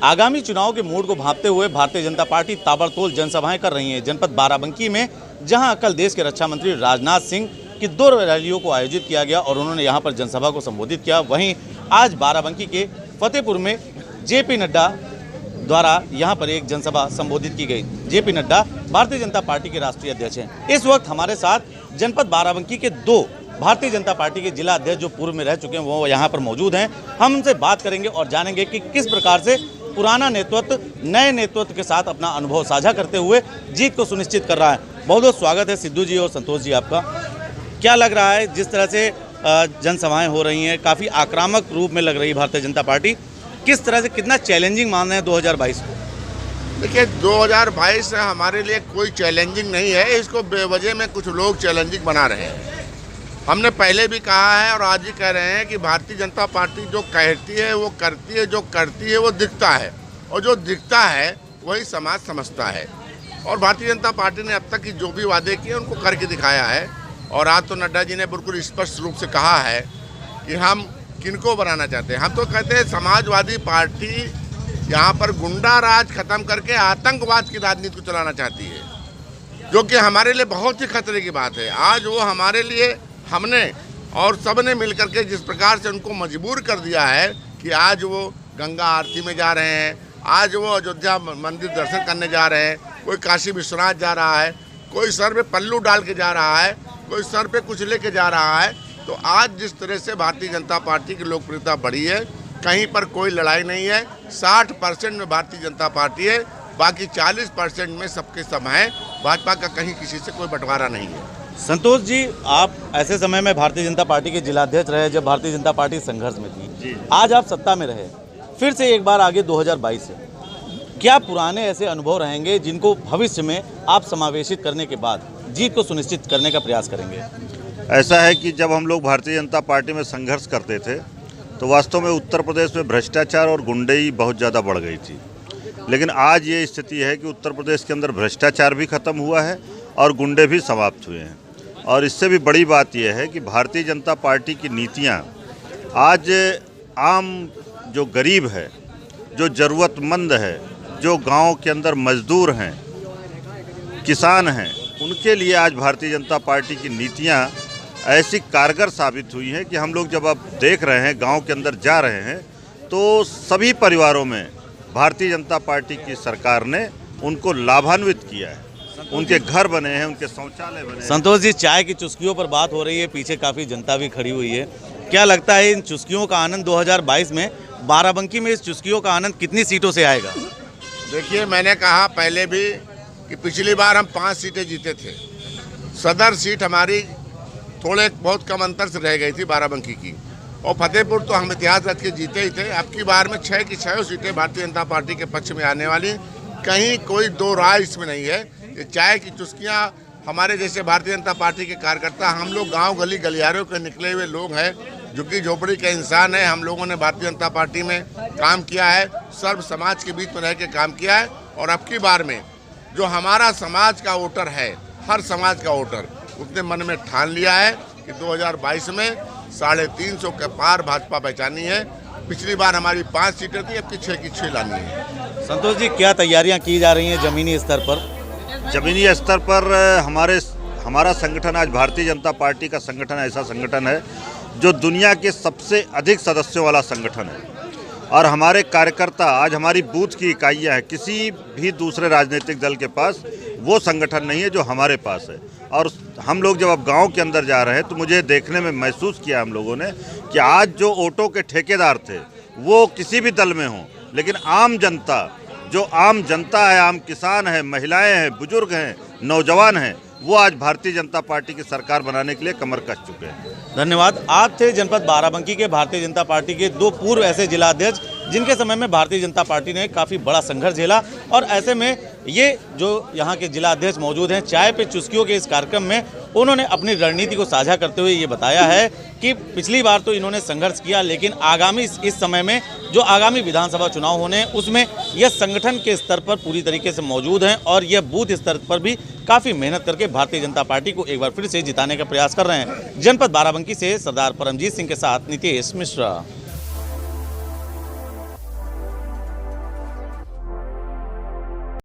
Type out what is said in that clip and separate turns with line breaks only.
आगामी चुनाव के मूड को भांपते हुए भारतीय जनता पार्टी ताबड़तोड़ जनसभाएं कर रही है। जनपद बाराबंकी में जहां कल देश के रक्षा मंत्री राजनाथ सिंह की 2 रैलियों को आयोजित किया गया और उन्होंने यहां पर जनसभा को संबोधित किया, वहीं आज बाराबंकी के फतेहपुर में जेपी नड्डा द्वारा यहां पर एक जनसभा संबोधित की गई। जेपी नड्डा भारतीय जनता पार्टी के राष्ट्रीय अध्यक्ष हैं। इस वक्त हमारे साथ जनपद बाराबंकी के 2 भारतीय जनता पार्टी के जिला अध्यक्ष जो पूर्व में रह चुके हैं वो यहाँ पर मौजूद हैं। हम उनसे बात करेंगे और जानेंगे कि किस प्रकार से पुराना नेतृत्व नए नेतृत्व के साथ अपना अनुभव साझा करते हुए जीत को सुनिश्चित कर रहा है। बहुत बहुत स्वागत है सिद्धू जी और संतोष जी आपका। क्या लग रहा है जिस तरह से जनसभाएं हो रही हैं, काफ़ी आक्रामक रूप में लग रही है भारतीय जनता पार्टी, किस तरह से कितना चैलेंजिंग मान रहे हैं 2022 को?
देखिए 2022 हमारे लिए कोई चैलेंजिंग नहीं है, इसको बेवजह में कुछ लोग चैलेंजिंग बना रहे हैं। हमने पहले भी कहा है और आज ही कह रहे हैं कि भारतीय जनता पार्टी जो कहती है वो करती है, जो करती है वो दिखता है और जो दिखता है वही समाज समझता है। और भारतीय जनता पार्टी ने अब तक की जो भी वादे किए उनको करके दिखाया है। और आज तो नड्डा जी ने बिल्कुल स्पष्ट रूप से कहा है कि हम किनको बनाना चाहते हैं। हम तो कहते हैं समाजवादी पार्टी यहाँ पर गुंडा राज खत्म करके आतंकवाद की राजनीति को चलाना चाहती है, जो कि हमारे लिए बहुत ही खतरे की बात है। आज वो हमारे लिए हमने और सब ने मिल करके जिस प्रकार से उनको मजबूर कर दिया है कि आज वो गंगा आरती में जा रहे हैं, आज वो अयोध्या मंदिर दर्शन करने जा रहे हैं, कोई काशी विश्वनाथ जा रहा है, कोई सर पे पल्लू डाल के जा रहा है, कोई सर पे कुछ लेके जा रहा है। तो आज जिस तरह से भारतीय जनता पार्टी की लोकप्रियता बढ़ी है, कहीं पर कोई लड़ाई नहीं है। 60% में भारतीय जनता पार्टी है, बाकी 40% में सबके सब हैं। भाजपा का कहीं किसी से कोई बंटवारा नहीं है।
संतोष जी, आप ऐसे समय में भारतीय जनता पार्टी के जिलाध्यक्ष रहे जब भारतीय जनता पार्टी संघर्ष में थी, आज आप सत्ता में रहे, फिर से एक बार आगे 2022 से क्या पुराने ऐसे अनुभव रहेंगे जिनको भविष्य में आप समावेशित करने के बाद जीत को सुनिश्चित करने का प्रयास करेंगे?
ऐसा है कि जब हम लोग भारतीय जनता पार्टी में संघर्ष करते थे तो वास्तव में उत्तर प्रदेश में भ्रष्टाचार और गुंडई बहुत ज़्यादा बढ़ गई थी, लेकिन आज ये स्थिति है कि उत्तर प्रदेश के अंदर भ्रष्टाचार भी खत्म हुआ है और गुंडे भी समाप्त हुए हैं। और इससे भी बड़ी बात यह है कि भारतीय जनता पार्टी की नीतियां आज आम जो गरीब है, जो ज़रूरतमंद है, जो गांव के अंदर मजदूर हैं, किसान हैं, उनके लिए आज भारतीय जनता पार्टी की नीतियां ऐसी कारगर साबित हुई हैं कि हम लोग जब अब देख रहे हैं, गांव के अंदर जा रहे हैं, तो सभी परिवारों में भारतीय जनता पार्टी की सरकार ने उनको लाभान्वित किया है। उनके घर बने हैं, उनके शौचालय बने हैं।
संतोष जी, चाय की चुस्कियों पर बात हो रही है, पीछे काफ़ी जनता भी खड़ी हुई है। क्या लगता है इन चुस्कियों का आनंद 2022 में बाराबंकी में इस चुस्कियों का आनंद कितनी सीटों से आएगा?
देखिए, मैंने कहा पहले भी कि पिछली बार हम 5 सीटें जीते थे। सदर सीट हमारी थोड़े बहुत कम अंतर से रह गई थी बाराबंकी की, और फतेहपुर तो हम इतिहास रच के जीते ही थे। अब की बार में 6 की 6 सीटें भारतीय जनता पार्टी के पक्ष में आने वाली, कहीं कोई दो राय इसमें नहीं है। ये चाय की चुस्कियाँ हमारे जैसे भारतीय जनता पार्टी के कार्यकर्ता, हम लोग गांव गली गलियारों के निकले हुए लोग हैं, झुग्गी झोपड़ी के इंसान हैं। हम लोगों ने भारतीय जनता पार्टी में काम किया है, सर्व समाज के बीच में रह के काम किया है। और अब की बार में जो हमारा समाज का वोटर है, हर समाज का वोटर, उसने मन में ठान लिया है कि 2022 में 350 के पार भाजपा पहचानी है। पिछली बार हमारी 5 सीटें थी, अब की 6 की 6 लानी है।
संतोष जी, क्या तैयारियां की जा रही हैं ज़मीनी स्तर पर?
ज़मीनी स्तर पर हमारा संगठन, आज भारतीय जनता पार्टी का संगठन ऐसा संगठन है जो दुनिया के सबसे अधिक सदस्यों वाला संगठन है। और हमारे कार्यकर्ता, आज हमारी बूथ की इकाइयाँ हैं, किसी भी दूसरे राजनीतिक दल के पास वो संगठन नहीं है जो हमारे पास है। और हम लोग जब अब गांव के अंदर जा रहे हैं तो मुझे देखने में महसूस किया हम लोगों ने कि आज जो ऑटो के ठेकेदार थे वो किसी भी दल में हों, लेकिन आम जनता, जो आम जनता है, आम किसान है, महिलाएं हैं, बुजुर्ग हैं, नौजवान हैं, वो आज भारतीय जनता पार्टी की सरकार बनाने के लिए कमर कस चुके हैं।
धन्यवाद। आप थे जनपद बाराबंकी के भारतीय जनता पार्टी के 2 पूर्व ऐसे जिला अध्यक्ष जिनके समय में भारतीय जनता पार्टी ने काफ़ी बड़ा संघर्ष झेला, और ऐसे में ये जो यहाँ के जिला अध्यक्ष मौजूद हैं, चाय पे चुस्कियों के इस कार्यक्रम में उन्होंने अपनी रणनीति को साझा करते हुए ये बताया है कि पिछली बार तो इन्होंने संघर्ष किया, लेकिन आगामी इस समय में जो आगामी विधानसभा चुनाव होने हैं उसमें यह संगठन के स्तर पर पूरी तरीके से मौजूद हैं और यह बूथ स्तर पर भी काफ़ी मेहनत करके भारतीय जनता पार्टी को एक बार फिर से जिताने का प्रयास कर रहे हैं। जनपद बाराबंकी से सरदार परमजीत सिंह के साथ नितेश मिश्रा।